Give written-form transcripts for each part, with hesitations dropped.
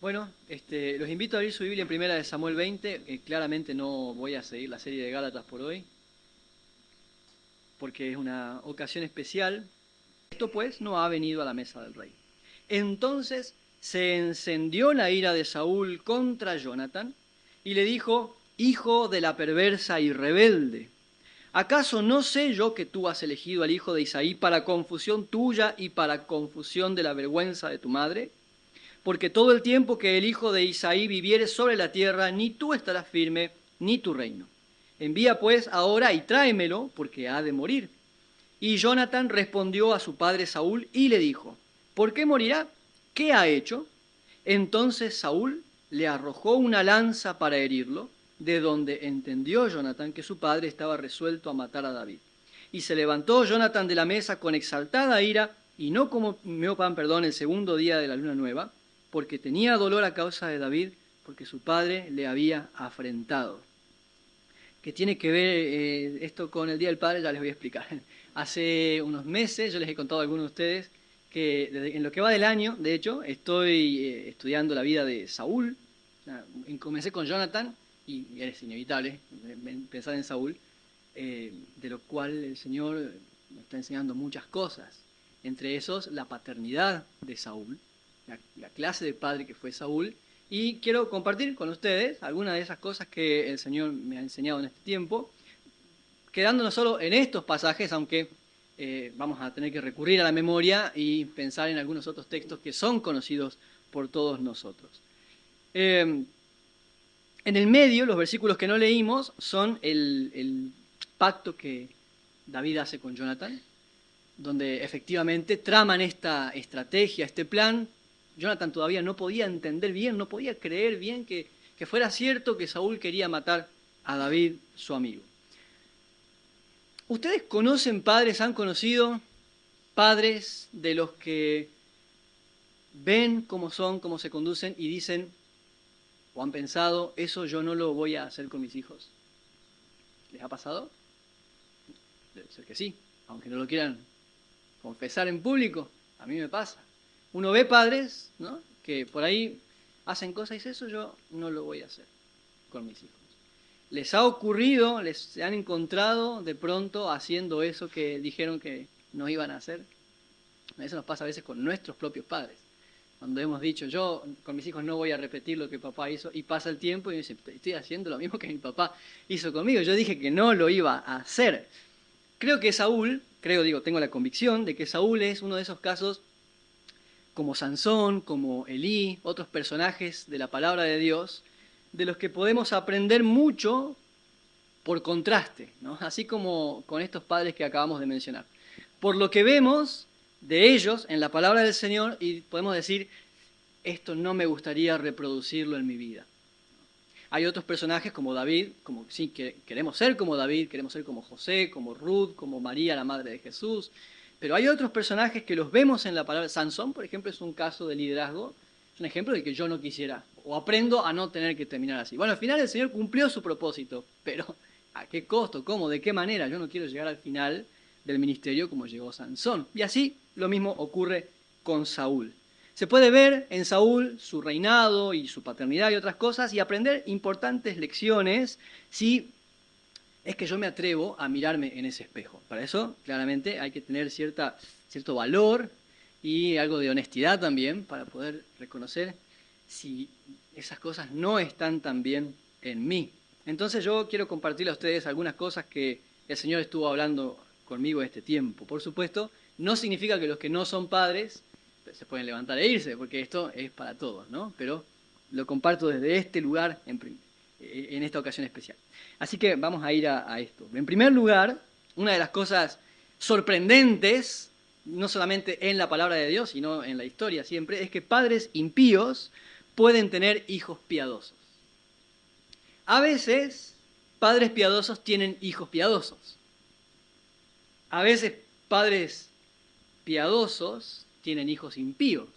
Bueno, los invito a abrir su Biblia en Primera de Samuel 20. Claramente no voy a seguir la serie de Gálatas por hoy, porque es una ocasión especial. Esto pues no ha venido a la mesa del rey. Entonces se encendió la ira de Saúl contra Jonatán y le dijo: hijo de la perversa y rebelde, ¿acaso no sé yo que tú has elegido al hijo de Isaí para confusión tuya y para confusión de la vergüenza de tu madre? Porque todo el tiempo que el hijo de Isaí viviere sobre la tierra, ni tú estarás firme, ni tu reino. Envía pues ahora y tráemelo, porque ha de morir. Y Jonatán respondió a su padre Saúl y le dijo: ¿por qué morirá? ¿Qué ha hecho? Entonces Saúl le arrojó una lanza para herirlo, de donde entendió Jonatán que su padre estaba resuelto a matar a David. Y se levantó Jonatán de la mesa con exaltada ira, y no comió pan, el segundo día de la luna nueva, porque tenía dolor a causa de David, porque su padre le había afrentado. ¿Qué tiene que ver esto con el Día del Padre? Ya les voy a explicar. Hace unos meses yo les he contado a algunos de ustedes que en lo que va del año, de hecho, estoy estudiando la vida de Saúl. Comencé con Jonathan y es inevitable pensar en Saúl, de lo cual el Señor me está enseñando muchas cosas. Entre esos, la paternidad de Saúl, la clase de padre que fue Saúl, y quiero compartir con ustedes algunas de esas cosas que el Señor me ha enseñado en este tiempo, quedándonos solo en estos pasajes, aunque vamos a tener que recurrir a la memoria y pensar en algunos otros textos que son conocidos por todos nosotros. En el medio, los versículos que no leímos son el pacto que David hace con Jonatán, donde efectivamente traman esta estrategia, este plan. Jonatán todavía no podía entender bien, no podía creer bien que fuera cierto que Saúl quería matar a David, su amigo. ¿Ustedes conocen padres, han conocido padres de los que ven cómo son, cómo se conducen y dicen o han pensado: eso yo no lo voy a hacer con mis hijos? ¿Les ha pasado? Debe ser que sí, aunque no lo quieran confesar en público. A mí me pasa. Uno ve padres, ¿no?, que por ahí hacen cosas y dice: eso yo no lo voy a hacer con mis hijos. ¿Les ha ocurrido, se han encontrado de pronto haciendo eso que dijeron que no iban a hacer? Eso nos pasa a veces con nuestros propios padres. Cuando hemos dicho: yo con mis hijos no voy a repetir lo que papá hizo, y pasa el tiempo y dicen: estoy haciendo lo mismo que mi papá hizo conmigo, yo dije que no lo iba a hacer. Creo que Saúl, tengo la convicción de que Saúl es uno de esos casos, como Sansón, como Elí, otros personajes de la palabra de Dios, de los que podemos aprender mucho por contraste, ¿no? Así como con estos padres que acabamos de mencionar. Por lo que vemos de ellos en la palabra del Señor, y podemos decir: esto no me gustaría reproducirlo en mi vida. Hay otros personajes como David, como sí, queremos ser como David, queremos ser como José, como Ruth, como María, la madre de Jesús, pero hay otros personajes que los vemos en la palabra. Sansón, por ejemplo, es un caso de liderazgo, es un ejemplo de que yo no quisiera, o aprendo a no tener que terminar así. Bueno, al final el Señor cumplió su propósito, pero ¿a qué costo? ¿Cómo? ¿De qué manera? Yo no quiero llegar al final del ministerio como llegó Sansón. Y así lo mismo ocurre con Saúl. Se puede ver en Saúl su reinado y su paternidad y otras cosas y aprender importantes lecciones si es que yo me atrevo a mirarme en ese espejo. Para eso, claramente, hay que tener cierto valor y algo de honestidad también para poder reconocer si esas cosas no están tan bien en mí. Entonces yo quiero compartirle a ustedes algunas cosas que el Señor estuvo hablando conmigo este tiempo. Por supuesto, no significa que los que no son padres se pueden levantar e irse, porque esto es para todos, ¿no? Pero lo comparto desde este lugar en esta ocasión especial. Así que vamos a ir a esto. En primer lugar, una de las cosas sorprendentes, no solamente en la palabra de Dios, sino en la historia siempre, es que padres impíos pueden tener hijos piadosos. A veces, padres piadosos tienen hijos piadosos. A veces, padres piadosos tienen hijos impíos.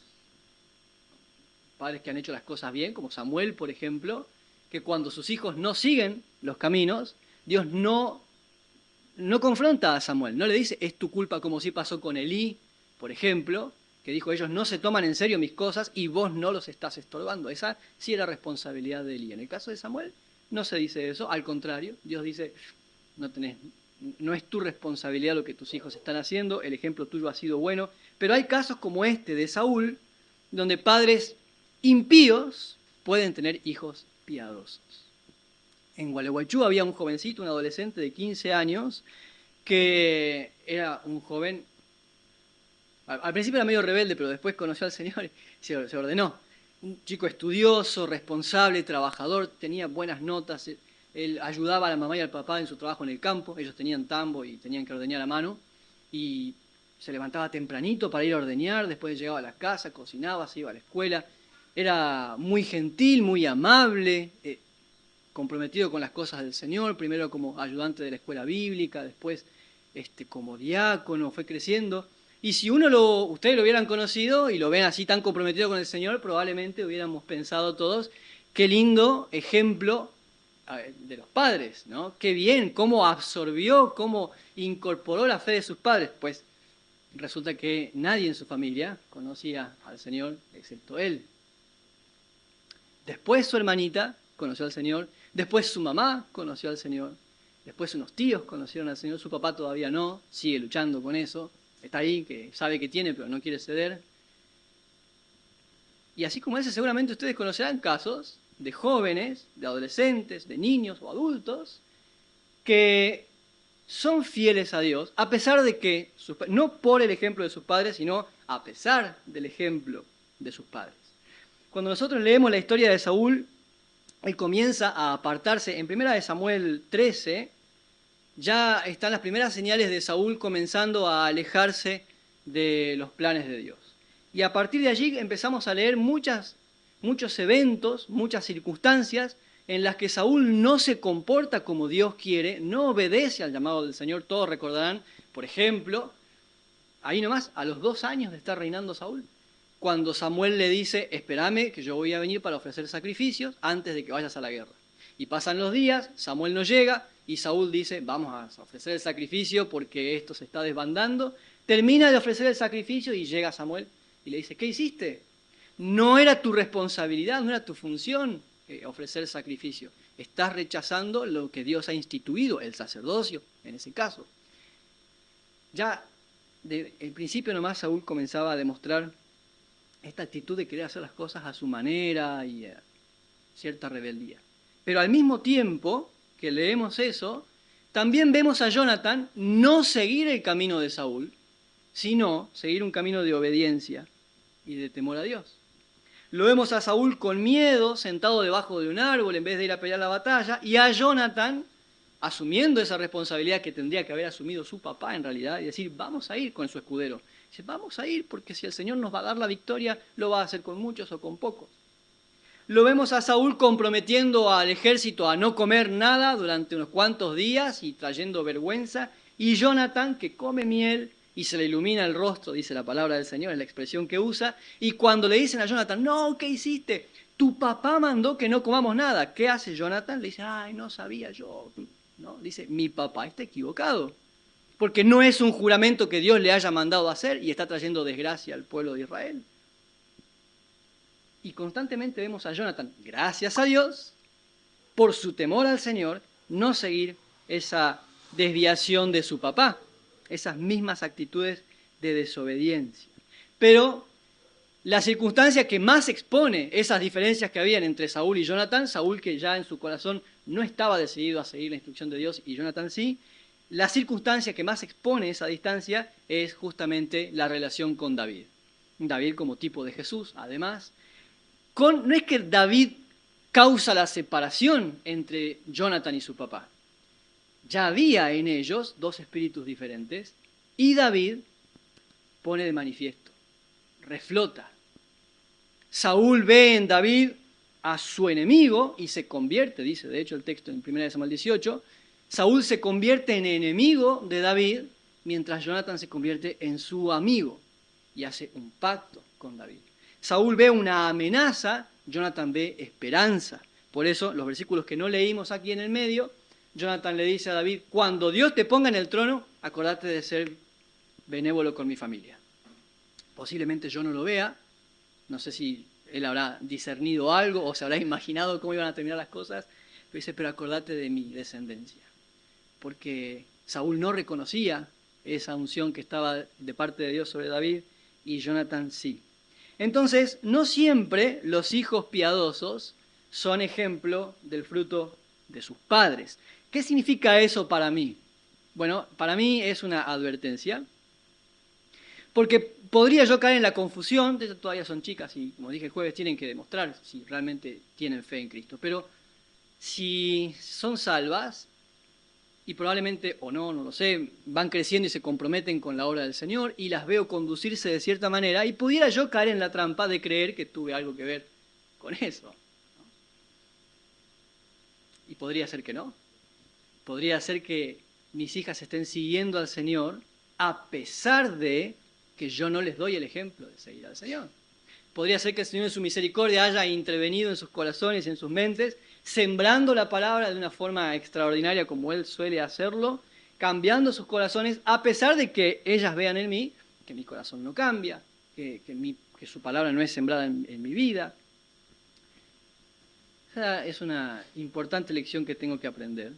Padres que han hecho las cosas bien, como Samuel, por ejemplo, que cuando sus hijos no siguen los caminos, Dios no confronta a Samuel, no le dice: es tu culpa, como sí pasó con Elí, por ejemplo, que dijo, ellos no se toman en serio mis cosas y vos no los estás estorbando. Esa sí era responsabilidad de Elí. En el caso de Samuel no se dice eso, al contrario, Dios dice, no es tu responsabilidad lo que tus hijos están haciendo, el ejemplo tuyo ha sido bueno, pero hay casos como este de Saúl, donde padres impíos pueden tener hijos piadosos. En Gualeguaychú había un jovencito, un adolescente de 15 años, que era un joven, al principio era medio rebelde, pero después conoció al Señor y se ordenó. Un chico estudioso, responsable, trabajador, tenía buenas notas, él ayudaba a la mamá y al papá en su trabajo en el campo, ellos tenían tambo y tenían que ordeñar a mano, y se levantaba tempranito para ir a ordeñar, después llegaba a la casa, cocinaba, se iba a la escuela, era muy gentil, muy amable, comprometido con las cosas del Señor, primero como ayudante de la escuela bíblica, después como diácono, fue creciendo. Y si ustedes lo hubieran conocido y lo ven así tan comprometido con el Señor, probablemente hubiéramos pensado todos, qué lindo ejemplo de los padres, ¿no? Qué bien, cómo absorbió, cómo incorporó la fe de sus padres. Pues resulta que nadie en su familia conocía al Señor excepto él. Después su hermanita conoció al Señor, después su mamá conoció al Señor, después unos tíos conocieron al Señor, su papá todavía no, sigue luchando con eso, está ahí, que sabe que tiene, pero no quiere ceder. Y así como ese, seguramente ustedes conocerán casos de jóvenes, de adolescentes, de niños o adultos, que son fieles a Dios, a pesar de que, no por el ejemplo de sus padres, sino a pesar del ejemplo de sus padres. Cuando nosotros leemos la historia de Saúl, él comienza a apartarse. En 1 Samuel 13, ya están las primeras señales de Saúl comenzando a alejarse de los planes de Dios. Y a partir de allí empezamos a leer muchos eventos, muchas circunstancias en las que Saúl no se comporta como Dios quiere, no obedece al llamado del Señor. Todos recordarán, por ejemplo, ahí nomás, a los 2 años de estar reinando Saúl, cuando Samuel le dice, espérame que yo voy a venir para ofrecer sacrificios antes de que vayas a la guerra. Y pasan los días, Samuel no llega y Saúl dice, vamos a ofrecer el sacrificio porque esto se está desbandando. Termina de ofrecer el sacrificio y llega Samuel y le dice, ¿qué hiciste? No era tu responsabilidad, no era tu función ofrecer sacrificio. Estás rechazando lo que Dios ha instituido, el sacerdocio, en ese caso. Ya en principio nomás Saúl comenzaba a demostrar esta actitud de querer hacer las cosas a su manera y cierta rebeldía. Pero al mismo tiempo que leemos eso, también vemos a Jonathan no seguir el camino de Saúl, sino seguir un camino de obediencia y de temor a Dios. Lo vemos a Saúl con miedo, sentado debajo de un árbol en vez de ir a pelear la batalla, y a Jonathan asumiendo esa responsabilidad que tendría que haber asumido su papá en realidad, y decir, vamos a ir con su escudero. Dice, vamos a ir porque si el Señor nos va a dar la victoria, lo va a hacer con muchos o con pocos. Lo vemos a Saúl comprometiendo al ejército a no comer nada durante unos cuantos días y trayendo vergüenza, y Jonathan que come miel y se le ilumina el rostro, dice la palabra del Señor, es la expresión que usa, y cuando le dicen a Jonathan, no, ¿qué hiciste? Tu papá mandó que no comamos nada. ¿Qué hace Jonathan? Le dice, ay, no sabía yo. No, dice, mi papá está equivocado, porque no es un juramento que Dios le haya mandado a hacer y está trayendo desgracia al pueblo de Israel. Y constantemente vemos a Jonathan, gracias a Dios, por su temor al Señor, no seguir esa desviación de su papá, esas mismas actitudes de desobediencia. Pero la circunstancia que más expone esas diferencias que habían entre Saúl y Jonathan, Saúl que ya en su corazón no estaba decidido a seguir la instrucción de Dios y Jonathan sí, la circunstancia que más expone esa distancia es justamente la relación con David. David como tipo de Jesús, además. No es que David causa la separación entre Jonathan y su papá. Ya había en ellos 2 espíritus diferentes y David pone de manifiesto, reflota. Saúl ve en David a su enemigo y se convierte, dice de hecho el texto en 1 Samuel 18, Saúl se convierte en enemigo de David, mientras Jonathan se convierte en su amigo y hace un pacto con David. Saúl ve una amenaza, Jonathan ve esperanza. Por eso, los versículos que no leímos aquí en el medio, Jonathan le dice a David, cuando Dios te ponga en el trono, acordate de ser benévolo con mi familia. Posiblemente yo no lo vea, no sé si él habrá discernido algo o se habrá imaginado cómo iban a terminar las cosas, pero dice, pero acordate de mi descendencia. Porque Saúl no reconocía esa unción que estaba de parte de Dios sobre David y Jonathan sí. Entonces, no siempre los hijos piadosos son ejemplo del fruto de sus padres. ¿Qué significa eso para mí? Bueno, para mí es una advertencia, porque podría yo caer en la confusión, todavía son chicas y como dije el jueves tienen que demostrar si realmente tienen fe en Cristo, pero si son salvas, y probablemente, o no, no lo sé, van creciendo y se comprometen con la obra del Señor y las veo conducirse de cierta manera y pudiera yo caer en la trampa de creer que tuve algo que ver con eso, ¿no? Y podría ser que no. Podría ser que mis hijas estén siguiendo al Señor a pesar de que yo no les doy el ejemplo de seguir al Señor. Podría ser que el Señor en su misericordia haya intervenido en sus corazones y en sus mentes, sembrando la palabra de una forma extraordinaria como Él suele hacerlo, cambiando sus corazones, a pesar de que ellas vean en mí que mi corazón no cambia, que su palabra no es sembrada en mi vida. Esa es una importante lección que tengo que aprender.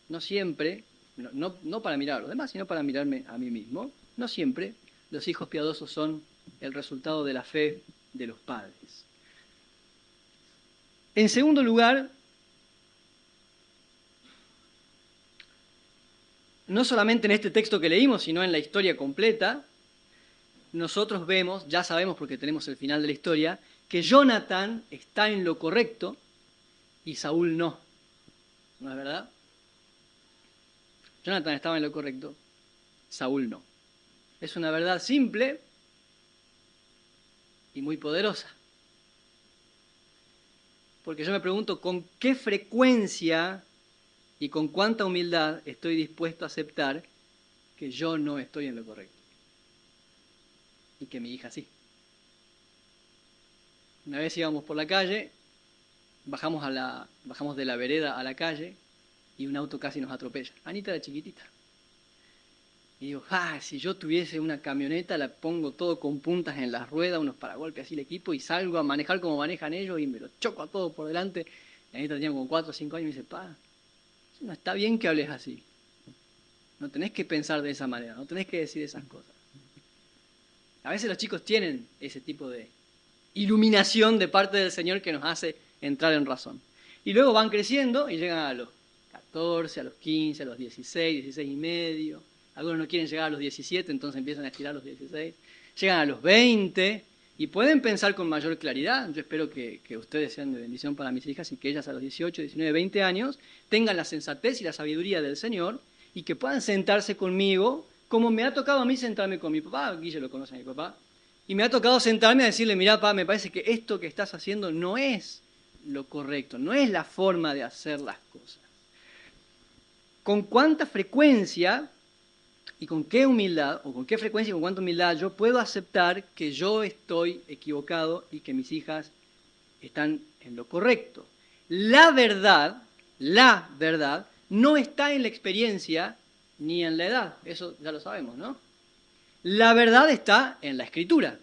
No siempre, no para mirar a los demás, sino para mirarme a mí mismo, no siempre los hijos piadosos son el resultado de la fe de los padres. En segundo lugar, no solamente en este texto que leímos, sino en la historia completa, nosotros vemos, ya sabemos porque tenemos el final de la historia, que Jonathan está en lo correcto y Saúl no. ¿No es verdad? Jonathan estaba en lo correcto, Saúl no. Es una verdad simple y muy poderosa. Porque yo me pregunto con qué frecuencia y con cuánta humildad estoy dispuesto a aceptar que yo no estoy en lo correcto y que mi hija sí. Una vez íbamos por la calle, bajamos de la vereda a la calle y un auto casi nos atropella. Anita era chiquitita. Y digo, si yo tuviese una camioneta, la pongo todo con puntas en las ruedas, unos paragolpes así el equipo, y salgo a manejar como manejan ellos y me lo choco a todo por delante. Y Anita tenía como 4 o 5 años y me dice, no está bien que hables así. No tenés que pensar de esa manera, no tenés que decir esas cosas. A veces los chicos tienen ese tipo de iluminación de parte del Señor que nos hace entrar en razón. Y luego van creciendo y llegan a los 14, a los 15, a los 16, 16 y medio. Algunos no quieren llegar a los 17, entonces empiezan a estirar los 16. Llegan a los 20 y pueden pensar con mayor claridad. Yo espero que ustedes sean de bendición para mis hijas y que ellas a los 18, 19, 20 años tengan la sensatez y la sabiduría del Señor y que puedan sentarse conmigo como me ha tocado a mí sentarme con mi papá. Guille lo conoce a mi papá. Y me ha tocado sentarme a decirle, mirá, papá, me parece que esto que estás haciendo no es lo correcto, no es la forma de hacer las cosas. ¿Con cuánta frecuencia y con qué humildad, o con qué frecuencia y con cuánta humildad yo puedo aceptar que yo estoy equivocado y que mis hijas están en lo correcto? La verdad no está en la experiencia ni en la edad, eso ya lo sabemos, ¿no? La verdad está en la Escritura.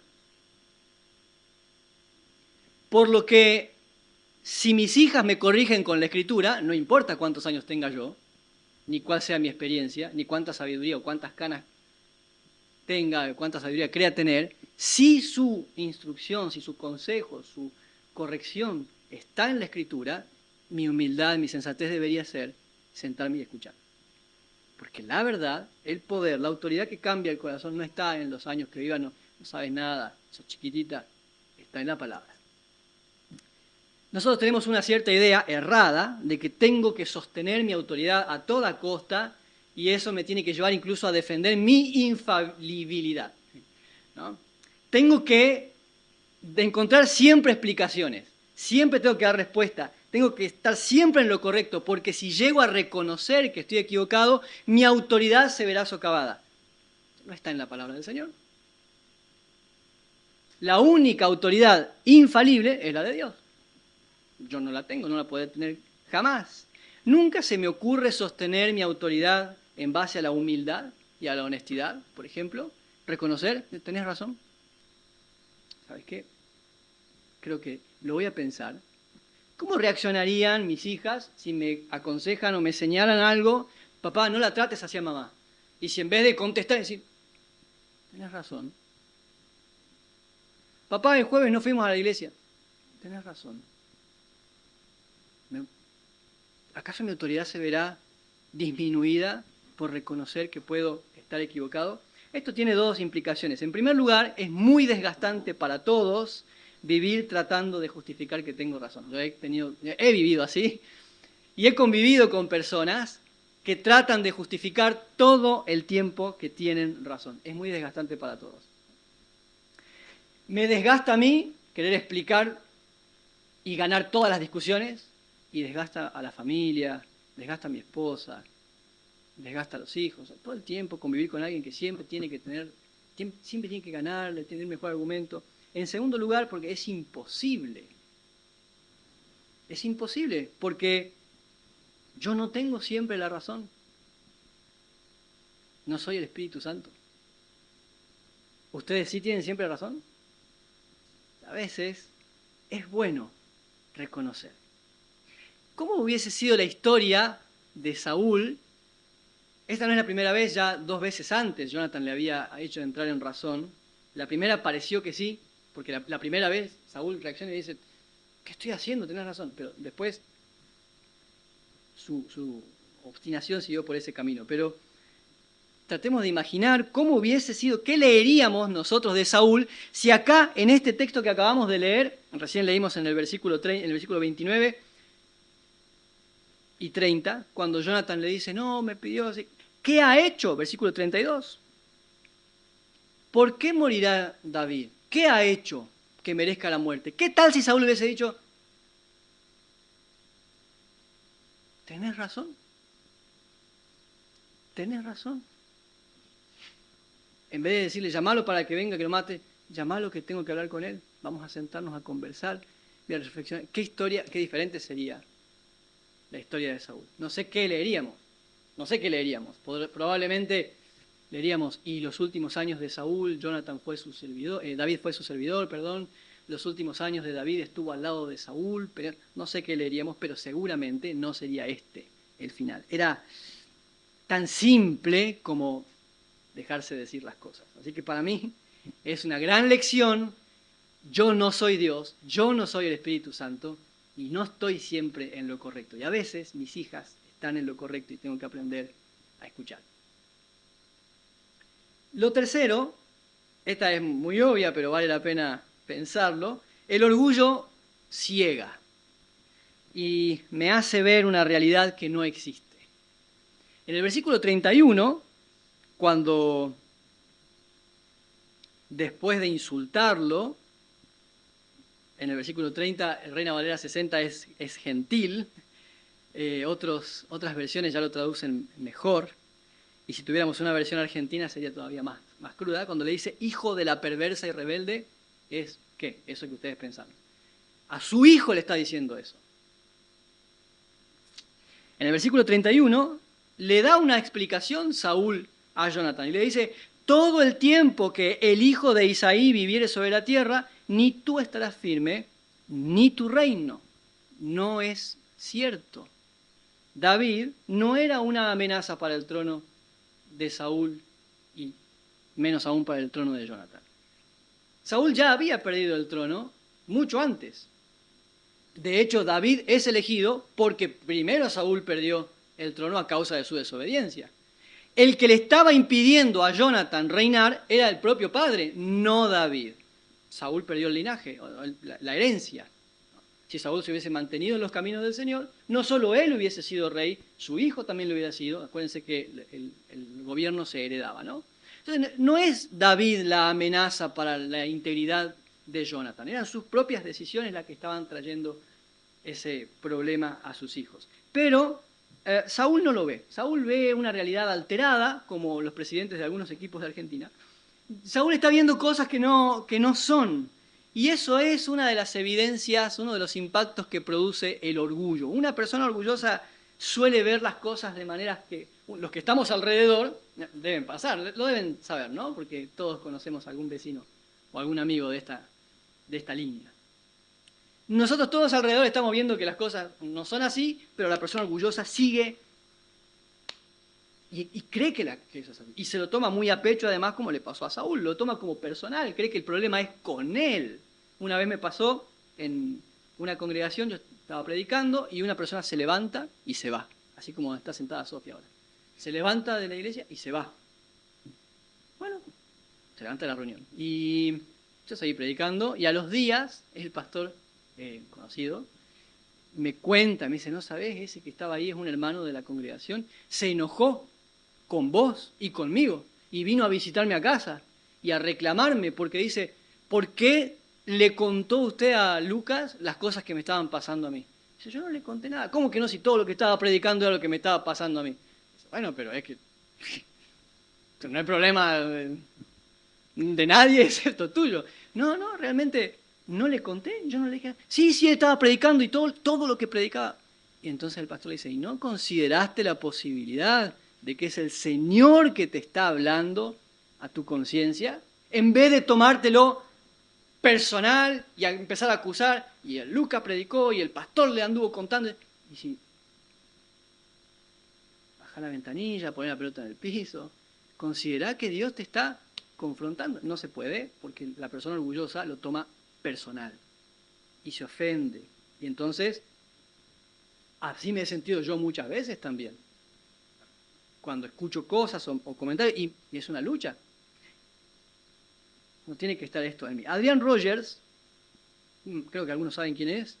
Por lo que, si mis hijas me corrigen con la Escritura, no importa cuántos años tenga yo, ni cuál sea mi experiencia, ni cuánta sabiduría o cuántas canas tenga, cuánta sabiduría crea tener, si su instrucción, si su consejo, su corrección está en la Escritura, mi humildad, mi sensatez debería ser sentarme y escuchar. Porque la verdad, el poder, la autoridad que cambia el corazón no está en los años que vivas, no sabes nada, sos chiquitita, está en la palabra. Nosotros tenemos una cierta idea errada de que tengo que sostener mi autoridad a toda costa y eso me tiene que llevar incluso a defender mi infalibilidad, ¿no? Tengo que encontrar siempre explicaciones, siempre tengo que dar respuesta, tengo que estar siempre en lo correcto, porque si llego a reconocer que estoy equivocado, mi autoridad se verá socavada. No está en la palabra del Señor. La única autoridad infalible es la de Dios. Yo no la tengo, no la puedo tener jamás. Nunca se me ocurre sostener mi autoridad en base a la humildad y a la honestidad, por ejemplo. Reconocer, tenés razón, ¿sabes qué? Creo que lo voy a pensar. ¿Cómo reaccionarían mis hijas si me aconsejan o me señalan algo? Papá, no la trates hacia mamá. Y si en vez de contestar, decir, tenés razón. Papá, el jueves no fuimos a la iglesia. Tenés razón. ¿Acaso mi autoridad se verá disminuida por reconocer que puedo estar equivocado? Esto tiene dos implicaciones. En primer lugar, es muy desgastante para todos vivir tratando de justificar que tengo razón. Yo he vivido así y he convivido con personas que tratan de justificar todo el tiempo que tienen razón. Es muy desgastante para todos. Me desgasta a mí querer explicar y ganar todas las discusiones, y desgasta a la familia, desgasta a mi esposa, desgasta a los hijos. Todo el tiempo convivir con alguien que siempre tiene que ganarle, tener el mejor argumento. En segundo lugar, porque es imposible. Es imposible, porque yo no tengo siempre la razón. No soy el Espíritu Santo. ¿Ustedes sí tienen siempre razón? A veces es bueno reconocer. ¿Cómo hubiese sido la historia de Saúl? Esta no es la primera vez, ya 2 veces antes Jonathan le había hecho entrar en razón. La primera pareció que sí, porque la primera vez Saúl reacciona y dice, ¿qué estoy haciendo? Tenés razón. Pero después su obstinación siguió por ese camino. Pero tratemos de imaginar cómo hubiese sido, qué leeríamos nosotros de Saúl si acá, en este texto que acabamos de leer, recién leímos en el versículo 29 y 30, cuando Jonathan le dice, no, me pidió así. ¿Qué ha hecho? Versículo 32. ¿Por qué morirá David? ¿Qué ha hecho que merezca la muerte? ¿Qué tal si Saúl hubiese dicho, tenés razón? Tenés razón. En vez de decirle, llamalo para que venga, que lo mate, llamalo que tengo que hablar con él. Vamos a sentarnos a conversar y a reflexionar. ¿Qué historia, qué diferente sería la historia de Saúl? No sé qué leeríamos. Probablemente leeríamos, y los últimos años de Saúl, David fue su servidor, los últimos años de David estuvo al lado de Saúl, pero no sé qué leeríamos, pero seguramente no sería este el final. Era tan simple como dejarse decir las cosas. Así que para mí es una gran lección. Yo no soy Dios, yo no soy el Espíritu Santo y no estoy siempre en lo correcto. Y a veces mis hijas están en lo correcto y tengo que aprender a escuchar. Lo tercero, esta es muy obvia, pero vale la pena pensarlo, el orgullo ciega y me hace ver una realidad que no existe. En el versículo 31, cuando después de insultarlo, en el versículo 30, el Reina Valera 60 es gentil, otras versiones ya lo traducen mejor, y si tuviéramos una versión argentina sería todavía más cruda, cuando le dice hijo de la perversa y rebelde, es ¿qué? Eso que ustedes pensaron. A su hijo le está diciendo eso. En el versículo 31 le da una explicación Saúl a Jonathan y le dice, todo el tiempo que el hijo de Isaí viviere sobre la tierra, ni tú estarás firme, ni tu reino. No es cierto. David no era una amenaza para el trono de Saúl y menos aún para el trono de Jonathan. Saúl ya había perdido el trono mucho antes. De hecho, David es elegido porque primero Saúl perdió el trono a causa de su desobediencia. El que le estaba impidiendo a Jonathan reinar era el propio padre, no David. Saúl perdió el linaje, la herencia. Si Saúl se hubiese mantenido en los caminos del Señor, no solo él hubiese sido rey, su hijo también lo hubiera sido. Acuérdense que el gobierno se heredaba, ¿no? Entonces, no es David la amenaza para la integridad de Jonathan, eran sus propias decisiones las que estaban trayendo ese problema a sus hijos. Pero Saúl no lo ve. Saúl ve una realidad alterada, como los presidentes de algunos equipos de Argentina. Saúl está viendo cosas que no son. Y eso es una de las evidencias, uno de los impactos que produce el orgullo. Una persona orgullosa suele ver las cosas de maneras que los que estamos alrededor deben pasar, lo deben saber, ¿no? Porque todos conocemos a algún vecino o algún amigo de esta de esta línea. Nosotros todos alrededor estamos viendo que las cosas no son así, pero la persona orgullosa sigue y cree que eso es así. Y se lo toma muy a pecho, además, como le pasó a Saúl. Lo toma como personal, cree que el problema es con él. Una vez me pasó en una congregación, yo estaba predicando y una persona se levanta y se va. Así como está sentada Sofía ahora. Se levanta de la iglesia y se va. Bueno, se levanta de la reunión. Y yo seguí predicando y a los días el pastor conocido me cuenta, me dice, ¿no sabés? Ese que estaba ahí es un hermano de la congregación. Se enojó con vos y conmigo y vino a visitarme a casa y a reclamarme porque dice, ¿por qué le contó usted a Lucas las cosas que me estaban pasando a mí? Dice, yo no le conté nada. ¿Cómo que no? Si todo lo que estaba predicando era lo que me estaba pasando a mí. Dice, bueno, pero es que no hay problema de nadie excepto tuyo. No, realmente no le conté, yo no le dije. Sí, estaba predicando y todo lo que predicaba. Y entonces el pastor le dice, ¿y no consideraste la posibilidad de que es el Señor que te está hablando a tu conciencia? En vez de tomártelo personal y a empezar a acusar, y el Lucas predicó y el pastor le anduvo contando. Y si baja la ventanilla, poner la pelota en el piso, considera que Dios te está confrontando. No se puede, porque la persona orgullosa lo toma personal y se ofende. Y entonces, así me he sentido yo muchas veces también. Cuando escucho cosas o comentarios, y es una lucha. No tiene que estar esto en mí. Adrian Rogers, creo que algunos saben quién es,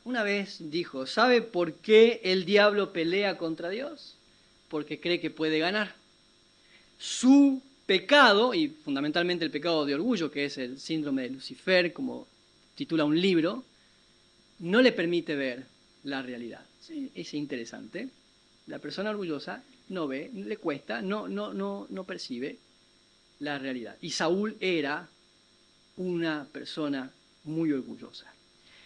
una vez dijo, ¿sabe por qué el diablo pelea contra Dios? Porque cree que puede ganar. Su pecado, y fundamentalmente el pecado de orgullo, que es el síndrome de Lucifer, como titula un libro, no le permite ver la realidad. Sí, es interesante. La persona orgullosa no ve, le cuesta, no percibe la realidad. Y Saúl era una persona muy orgullosa.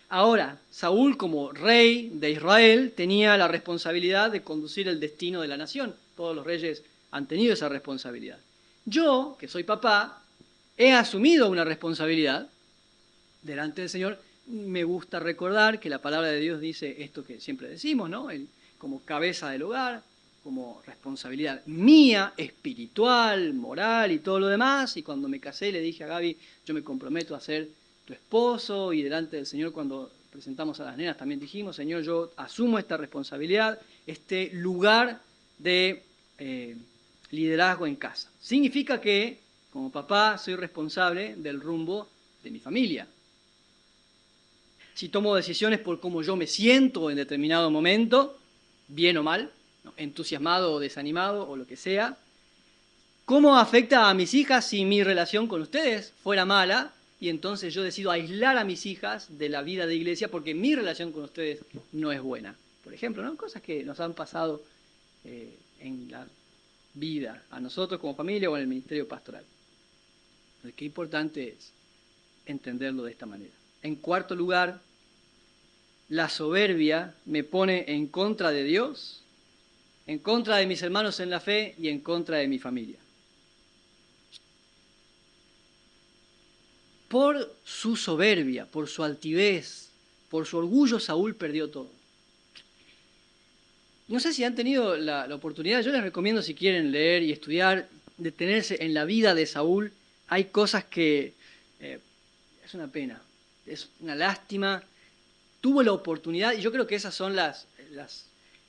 Ahora, Saúl como rey de Israel tenía la responsabilidad de conducir el destino de la nación. Todos los reyes han tenido esa responsabilidad. Yo, que soy papá, he asumido una responsabilidad delante del Señor. Me gusta recordar que la palabra de Dios dice esto que siempre decimos, ¿no? Como cabeza del hogar, como responsabilidad mía, espiritual, moral y todo lo demás. Y cuando me casé le dije a Gaby, yo me comprometo a ser tu esposo, y delante del Señor cuando presentamos a las nenas también dijimos, Señor, yo asumo esta responsabilidad, este lugar de liderazgo en casa. Significa que como papá soy responsable del rumbo de mi familia. Si tomo decisiones por cómo yo me siento en determinado momento, bien o mal, entusiasmado o desanimado o lo que sea, ¿cómo afecta a mis hijas si mi relación con ustedes fuera mala y entonces yo decido aislar a mis hijas de la vida de iglesia porque mi relación con ustedes no es buena? Por ejemplo, ¿no? Cosas que nos han pasado en la vida, a nosotros como familia o en el ministerio pastoral. Entonces, qué importante es entenderlo de esta manera. En cuarto lugar, la soberbia me pone en contra de Dios, en contra de mis hermanos en la fe y en contra de mi familia. Por su soberbia, por su altivez, por su orgullo, Saúl perdió todo. No sé si han tenido la oportunidad, yo les recomiendo si quieren leer y estudiar, detenerse en la vida de Saúl. Hay cosas que es una pena, es una lástima. Tuvo la oportunidad, y yo creo que esas son las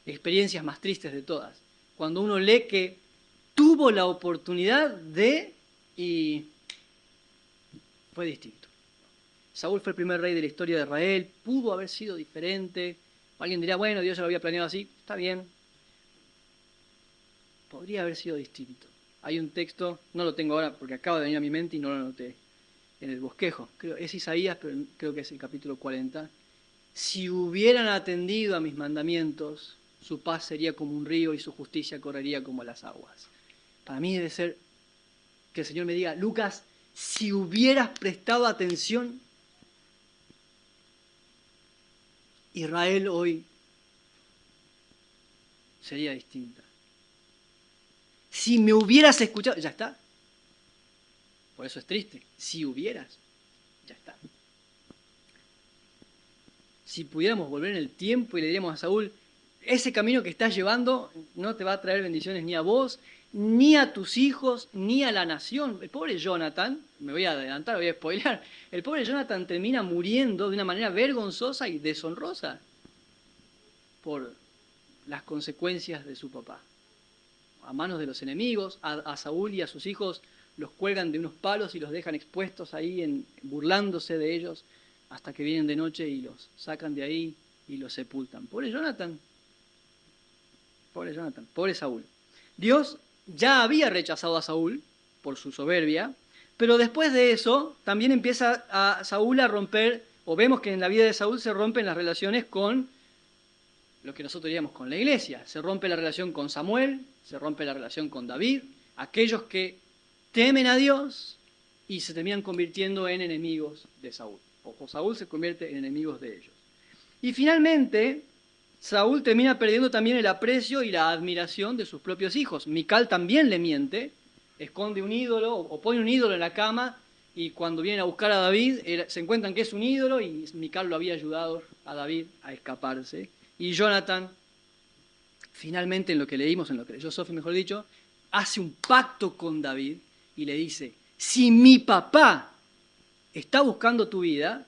experiencias más tristes de todas. Cuando uno lee que tuvo la oportunidad y fue distinto. Saúl fue el primer rey de la historia de Israel, pudo haber sido diferente. Alguien dirá, bueno, Dios ya lo había planeado así, está bien. Podría haber sido distinto. Hay un texto, no lo tengo ahora porque acaba de venir a mi mente y no lo anoté en el bosquejo. Es Isaías, pero creo que es el capítulo 40. Si hubieran atendido a mis mandamientos, su paz sería como un río y su justicia correría como las aguas. Para mí debe ser que el Señor me diga, Lucas, si hubieras prestado atención, Israel hoy sería distinta. Si me hubieras escuchado, ya está. Por eso es triste, si hubieras. Ya está. Si pudiéramos volver en el tiempo y le diríamos a Saúl, ese camino que estás llevando no te va a traer bendiciones ni a vos, ni a tus hijos, ni a la nación. El pobre Jonathan, me voy a adelantar, voy a spoilear, el pobre Jonathan termina muriendo de una manera vergonzosa y deshonrosa por las consecuencias de su papá. A manos de los enemigos, a Saúl y a sus hijos los cuelgan de unos palos y los dejan expuestos ahí, burlándose de ellos, hasta que vienen de noche y los sacan de ahí y los sepultan. Pobre Jonathan, pobre Saúl. Dios ya había rechazado a Saúl por su soberbia, pero después de eso también empieza a Saúl a romper, o vemos que en la vida de Saúl se rompen las relaciones con lo que nosotros diríamos con la iglesia. Se rompe la relación con Samuel, se rompe la relación con David, aquellos que temen a Dios y se terminan convirtiendo en enemigos de Saúl. O Saúl se convierte en enemigos de ellos. Y finalmente, Saúl termina perdiendo también el aprecio y la admiración de sus propios hijos. Mical también le miente, esconde un ídolo o pone un ídolo en la cama y cuando vienen a buscar a David se encuentran que es un ídolo y Mical lo había ayudado a David a escaparse. Y Jonathan, finalmente en lo que leímos, en lo que leyó Sophie, mejor dicho, hace un pacto con David y le dice, si mi papá está buscando tu vida,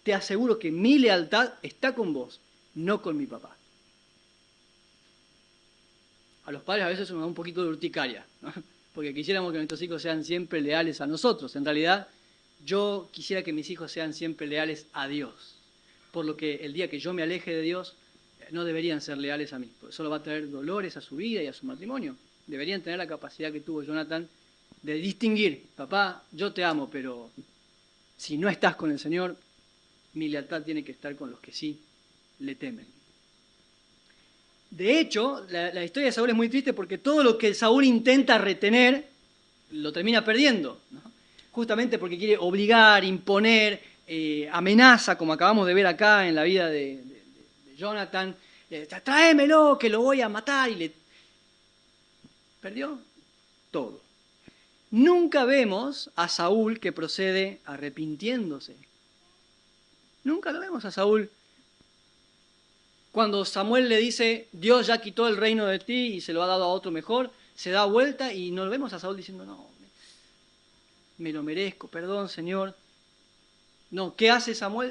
te aseguro que mi lealtad está con vos, no con mi papá. A los padres a veces nos da un poquito de urticaria, ¿no? Porque quisiéramos que nuestros hijos sean siempre leales a nosotros. En realidad, yo quisiera que mis hijos sean siempre leales a Dios. Por lo que el día que yo me aleje de Dios, no deberían ser leales a mí, porque solo va a traer dolores a su vida y a su matrimonio. Deberían tener la capacidad que tuvo Jonathan de distinguir, papá, yo te amo, pero si no estás con el Señor, mi lealtad tiene que estar con los que sí le temen. De hecho, la historia de Saúl es muy triste porque todo lo que Saúl intenta retener, lo termina perdiendo, ¿no? Justamente porque quiere obligar, imponer, amenaza, como acabamos de ver acá en la vida de Jonathan, tráemelo, que lo voy a matar, y le perdió todo. Nunca vemos a Saúl que procede arrepintiéndose. Nunca lo vemos a Saúl. Cuando Samuel le dice, Dios ya quitó el reino de ti y se lo ha dado a otro mejor, se da vuelta y no lo vemos a Saúl diciendo, no, me lo merezco, perdón, Señor. No, ¿qué hace Saúl?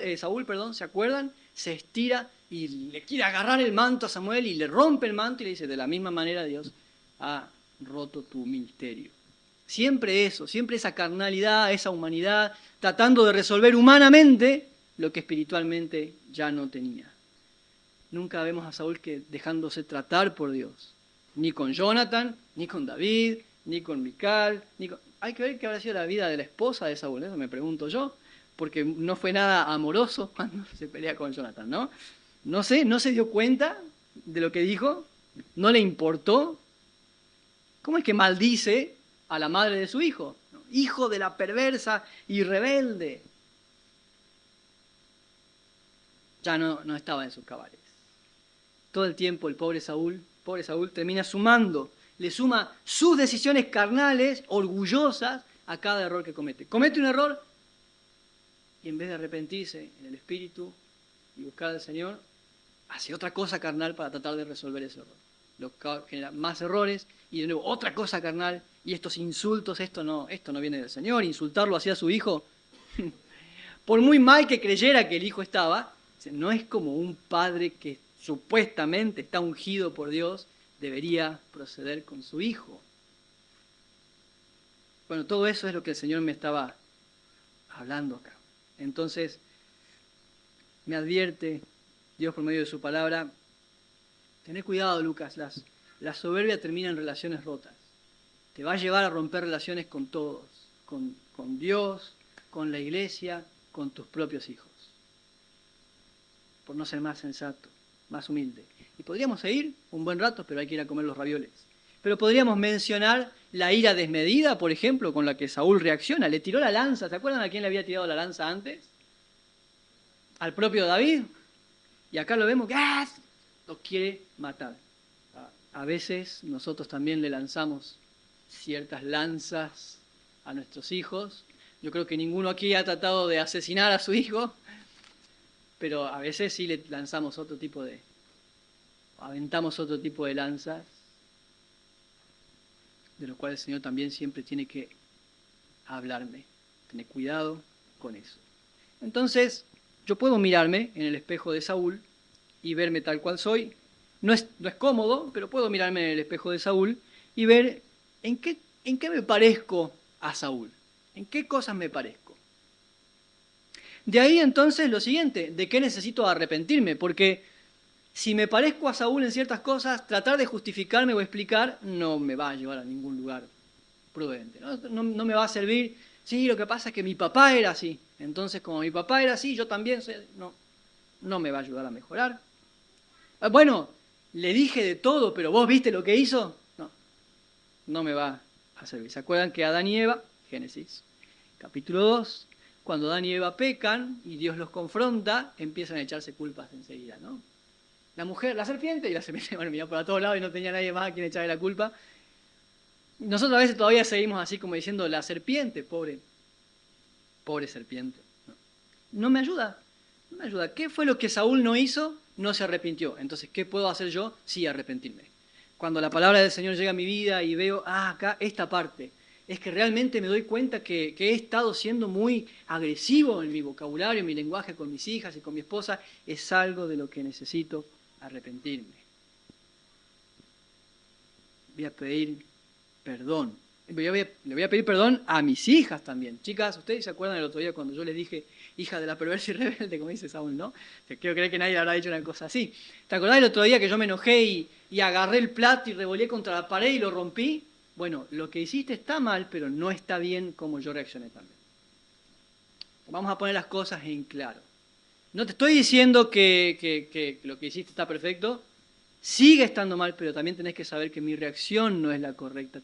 ¿Se acuerdan? Se estira y le quiere agarrar el manto a Samuel y le rompe el manto y le dice, de la misma manera Dios ha roto tu ministerio. Siempre eso, siempre esa carnalidad, esa humanidad, tratando de resolver humanamente lo que espiritualmente ya no tenía. Nunca vemos a Saúl que dejándose tratar por Dios. Ni con Jonathan, ni con David, ni con Mical. Hay que ver qué habrá sido la vida de la esposa de Saúl, eso me pregunto yo, porque no fue nada amoroso cuando se pelea con Jonathan, ¿no? No sé, no se dio cuenta de lo que dijo, no le importó. ¿Cómo es que maldice a la madre de su hijo? Hijo de la perversa y rebelde. Ya no estaba en sus cabales. Todo el tiempo el pobre Saúl termina le suma sus decisiones carnales, orgullosas, a cada error que comete. Comete un error y en vez de arrepentirse en el espíritu y buscar al Señor, hace otra cosa carnal para tratar de resolver ese error. Lo que genera más errores y de nuevo otra cosa carnal y estos insultos, esto no viene del Señor, insultarlo hacia su hijo. Por muy mal que creyera que el hijo estaba, no es como un padre que supuestamente está ungido por Dios, debería proceder con su hijo. Bueno, todo eso es lo que el Señor me estaba hablando acá. Entonces, me advierte Dios por medio de su palabra, tené cuidado, Lucas, la soberbia termina en relaciones rotas. Te va a llevar a romper relaciones con todos, con Dios, con la iglesia, con tus propios hijos. Por no ser más sensato, más humilde. Y podríamos seguir un buen rato, pero hay que ir a comer los ravioles. Pero podríamos mencionar la ira desmedida, por ejemplo, con la que Saúl reacciona. Le tiró la lanza. ¿Se acuerdan a quién le había tirado la lanza antes? Al propio David. Y acá lo vemos que lo quiere matar. A veces nosotros también le lanzamos ciertas lanzas a nuestros hijos, Yo creo que ninguno aquí ha tratado de asesinar a su hijo, pero a veces sí le lanzamos aventamos otro tipo de lanzas, de lo cual el Señor también siempre tiene que hablarme. Tener cuidado con eso. Entonces, yo puedo mirarme en el espejo de Saúl y verme tal cual soy. No es cómodo, pero puedo mirarme en el espejo de Saúl y ver en qué me parezco a Saúl. ¿En qué cosas me parezco? De ahí entonces lo siguiente, ¿de qué necesito arrepentirme? Porque si me parezco a Saúl en ciertas cosas, tratar de justificarme o explicar no me va a llevar a ningún lugar prudente. No me va a servir. Sí, lo que pasa es que mi papá era así. Entonces, como mi papá era así, yo también soy. No me va a ayudar a mejorar. Bueno, le dije de todo, pero ¿vos viste lo que hizo? No me va a servir. ¿Se acuerdan que Adán y Eva, Génesis, capítulo 2, cuando Adán y Eva pecan y Dios los confronta, empiezan a echarse culpas enseguida, ¿no? La mujer, la serpiente, y la serpiente, bueno, miraba para todos lados y no tenía nadie más a quien echarle la culpa. Nosotros a veces todavía seguimos así como diciendo, la serpiente, pobre serpiente. No me ayuda, no me ayuda. ¿Qué fue lo que Saúl no hizo? No se arrepintió. Entonces, ¿qué puedo hacer yo? Sí, arrepentirme. Cuando la palabra del Señor llega a mi vida y veo, acá, esta parte, es que realmente me doy cuenta que he estado siendo muy agresivo en mi vocabulario, en mi lenguaje con mis hijas y con mi esposa, es algo de lo que necesito arrepentirme. Voy a pedir perdón. Le voy a pedir perdón a mis hijas también. Chicas, ¿ustedes se acuerdan el otro día cuando yo les dije, hija de la perversa y rebelde, como dice Saúl, ¿no? Quiero creer que nadie habrá dicho una cosa así. ¿Te acordás el otro día que yo me enojé y agarré el plato y revolé contra la pared y lo rompí? Bueno, lo que hiciste está mal, pero no está bien como yo reaccioné también. Vamos a poner las cosas en claro. No te estoy diciendo que lo que hiciste está perfecto, sigue estando mal, pero también tenés que saber que mi reacción no es la correcta.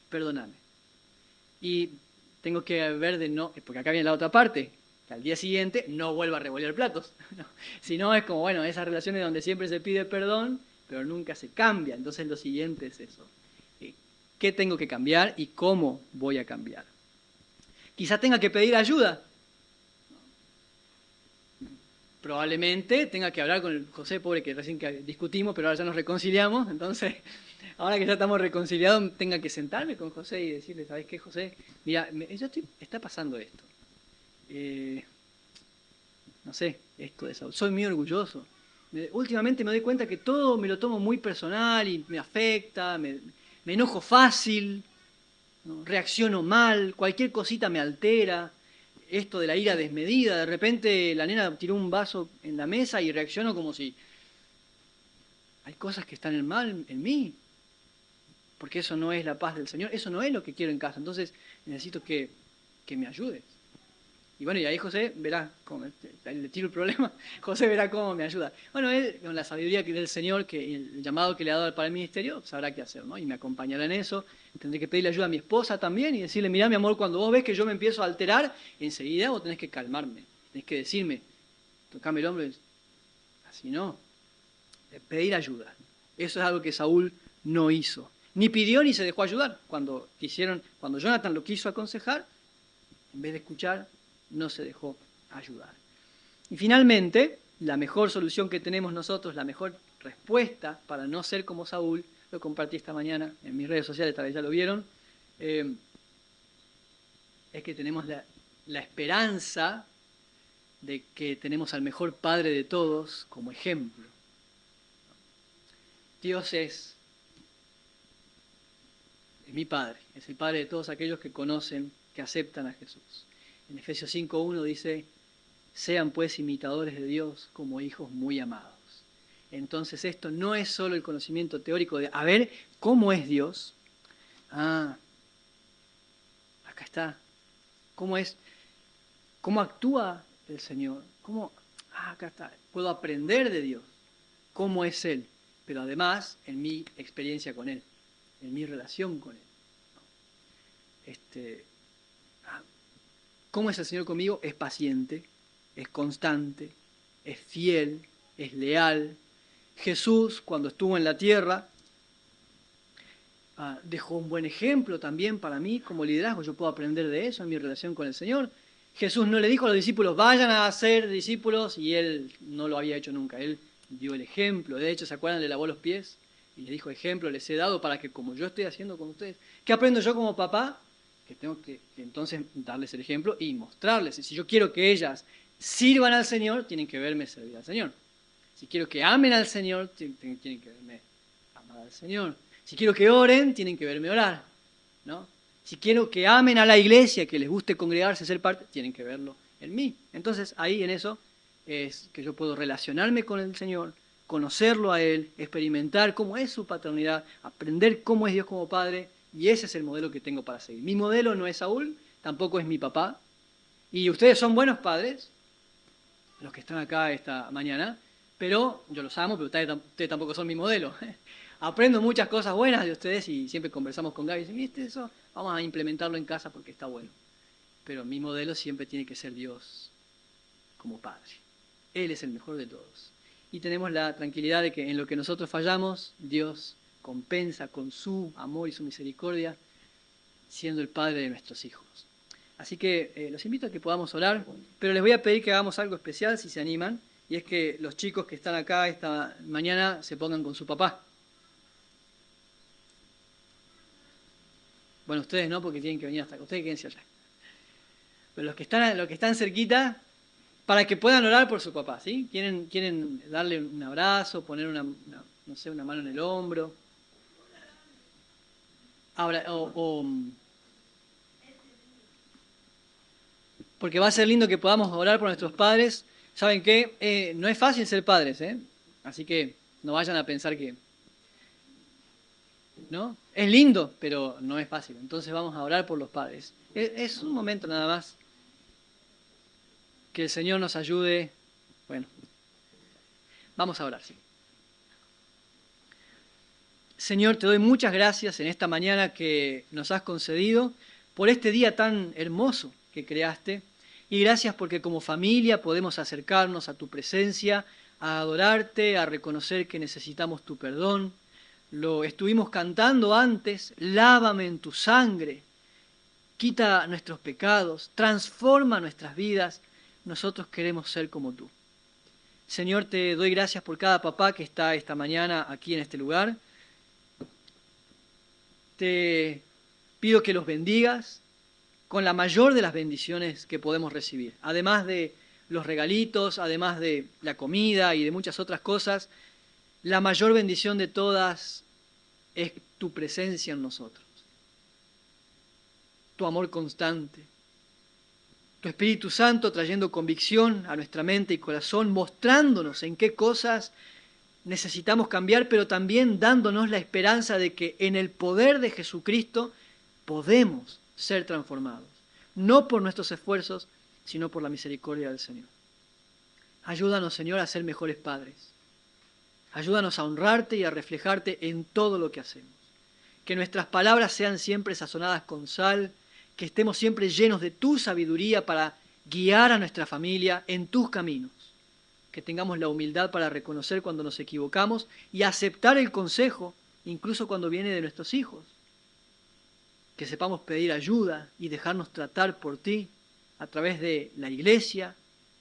Perdóname. Y tengo que ver porque acá viene la otra parte, que al día siguiente no vuelva a revolver platos. No. Si no, es como, bueno, esas relaciones donde siempre se pide perdón, pero nunca se cambia. Entonces lo siguiente es eso. ¿Qué tengo que cambiar y cómo voy a cambiar? Quizá tenga que pedir ayuda. Probablemente tenga que hablar con el José, pobre, que recién que discutimos, pero ahora ya nos reconciliamos. Entonces, ahora que ya estamos reconciliados, tenga que sentarme con José y decirle, ¿sabes qué, José? Mira, está pasando esto. No sé, esto de Saúl. Soy muy orgulloso. Últimamente me doy cuenta que todo me lo tomo muy personal y me afecta, me enojo fácil, ¿no? Reacciono mal, cualquier cosita me altera. Esto de la ira desmedida, de repente la nena tiró un vaso en la mesa y reacciono como si hay cosas que están mal en mí, porque eso no es la paz del Señor, eso no es lo que quiero en casa, entonces necesito que me ayudes. Y bueno, y ahí José verá cómo, le tiro el problema, José verá cómo me ayuda. Bueno, él, con la sabiduría del Señor, que el llamado que le ha dado para el ministerio, sabrá qué hacer, ¿no? Y me acompañará en eso. Tendré que pedirle ayuda a mi esposa también y decirle, mirá, mi amor, cuando vos ves que yo me empiezo a alterar, enseguida vos tenés que calmarme, tenés que decirme, tocame el hombro, así no, pedir ayuda. Eso es algo que Saúl no hizo. Ni pidió ni se dejó ayudar. Cuando Jonathan lo quiso aconsejar, en vez de escuchar, no se dejó ayudar. Y finalmente, la mejor solución que tenemos nosotros, la mejor respuesta para no ser como Saúl, lo compartí esta mañana en mis redes sociales, tal vez ya lo vieron, es que tenemos la esperanza de que tenemos al mejor Padre de todos como ejemplo. Dios es mi Padre, es el Padre de todos aquellos que conocen, que aceptan a Jesús. En Efesios 5:1 dice, sean pues imitadores de Dios como hijos muy amados. Entonces esto no es solo el conocimiento teórico de, a ver, ¿cómo es Dios? Acá está. ¿Cómo es? ¿Cómo actúa el Señor? Acá está. Puedo aprender de Dios. ¿Cómo es Él? Pero además, en mi experiencia con Él, en mi relación con Él. ¿Cómo es el Señor conmigo? Es paciente, es constante, es fiel, es leal. Jesús, cuando estuvo en la tierra, dejó un buen ejemplo también para mí como liderazgo. Yo puedo aprender de eso en mi relación con el Señor. Jesús no le dijo a los discípulos, vayan a ser discípulos, y Él no lo había hecho nunca. Él dio el ejemplo. De hecho, ¿se acuerdan? Le lavó los pies y le dijo, ejemplo les he dado para que como yo estoy haciendo con ustedes. ¿Qué aprendo yo como papá? Que tengo que entonces darles el ejemplo y mostrarles. Y si yo quiero que ellas sirvan al Señor, tienen que verme servir al Señor. Si quiero que amen al Señor, tienen que verme amar al Señor. Si quiero que oren, tienen que verme orar, ¿no? Si quiero que amen a la iglesia, que les guste congregarse, ser parte, tienen que verlo en mí. Entonces, ahí en eso es que yo puedo relacionarme con el Señor, conocerlo a Él, experimentar cómo es su paternidad, aprender cómo es Dios como Padre, y ese es el modelo que tengo para seguir. Mi modelo no es Saúl, tampoco es mi papá, y ustedes son buenos padres, los que están acá esta mañana, pero yo los amo, pero ustedes tampoco son mi modelo. Aprendo muchas cosas buenas de ustedes y siempre conversamos con Gaby y dicen, ¿viste eso? Vamos a implementarlo en casa porque está bueno. Pero mi modelo siempre tiene que ser Dios como Padre. Él es el mejor de todos. Y tenemos la tranquilidad de que en lo que nosotros fallamos, Dios compensa con su amor y su misericordia, siendo el Padre de nuestros hijos. Así que los invito a que podamos orar, pero les voy a pedir que hagamos algo especial si se animan, y es que los chicos que están acá esta mañana se pongan con su papá. Bueno, ustedes no, porque tienen que venir hasta acá. Ustedes quédense allá. Pero los que están cerquita, para que puedan orar por su papá, ¿sí? ¿Quieren darle un abrazo, poner una mano en el hombro? Ahora, porque va a ser lindo que podamos orar por nuestros padres. ¿Saben qué? No es fácil ser padres, ¿eh? Así que no vayan a pensar que... ¿no? Es lindo, pero no es fácil. Entonces vamos a orar por los padres. Es un momento nada más. Que el Señor nos ayude. Bueno, vamos a orar, sí. Señor, te doy muchas gracias en esta mañana que nos has concedido por este día tan hermoso que creaste. Y gracias porque como familia podemos acercarnos a tu presencia, a adorarte, a reconocer que necesitamos tu perdón. Lo estuvimos cantando antes, lávame en tu sangre, quita nuestros pecados, transforma nuestras vidas. Nosotros queremos ser como tú. Señor, te doy gracias por cada papá que está esta mañana aquí en este lugar. Te pido que los bendigas con la mayor de las bendiciones que podemos recibir. Además de los regalitos, además de la comida y de muchas otras cosas, la mayor bendición de todas es tu presencia en nosotros. Tu amor constante. Tu Espíritu Santo trayendo convicción a nuestra mente y corazón, mostrándonos en qué cosas necesitamos cambiar, pero también dándonos la esperanza de que en el poder de Jesucristo podemos ser transformados. No por nuestros esfuerzos, sino por la misericordia del Señor. Ayúdanos, Señor, a ser mejores padres. Ayúdanos a honrarte y a reflejarte en todo lo que hacemos. Que nuestras palabras sean siempre sazonadas con sal, que estemos siempre llenos de tu sabiduría para guiar a nuestra familia en tus caminos. Que tengamos la humildad para reconocer cuando nos equivocamos y aceptar el consejo, incluso cuando viene de nuestros hijos. Que sepamos pedir ayuda y dejarnos tratar por ti a través de la iglesia,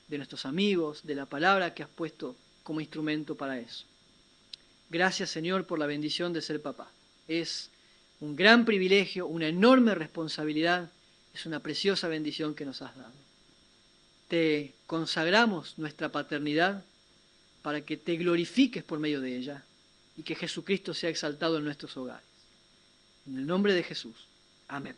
de nuestros amigos, de la palabra que has puesto como instrumento para eso. Gracias, Señor, por la bendición de ser papá. Es un gran privilegio, una enorme responsabilidad, es una preciosa bendición que nos has dado. Te consagramos nuestra paternidad para que te glorifiques por medio de ella y que Jesucristo sea exaltado en nuestros hogares. En el nombre de Jesús. Amén.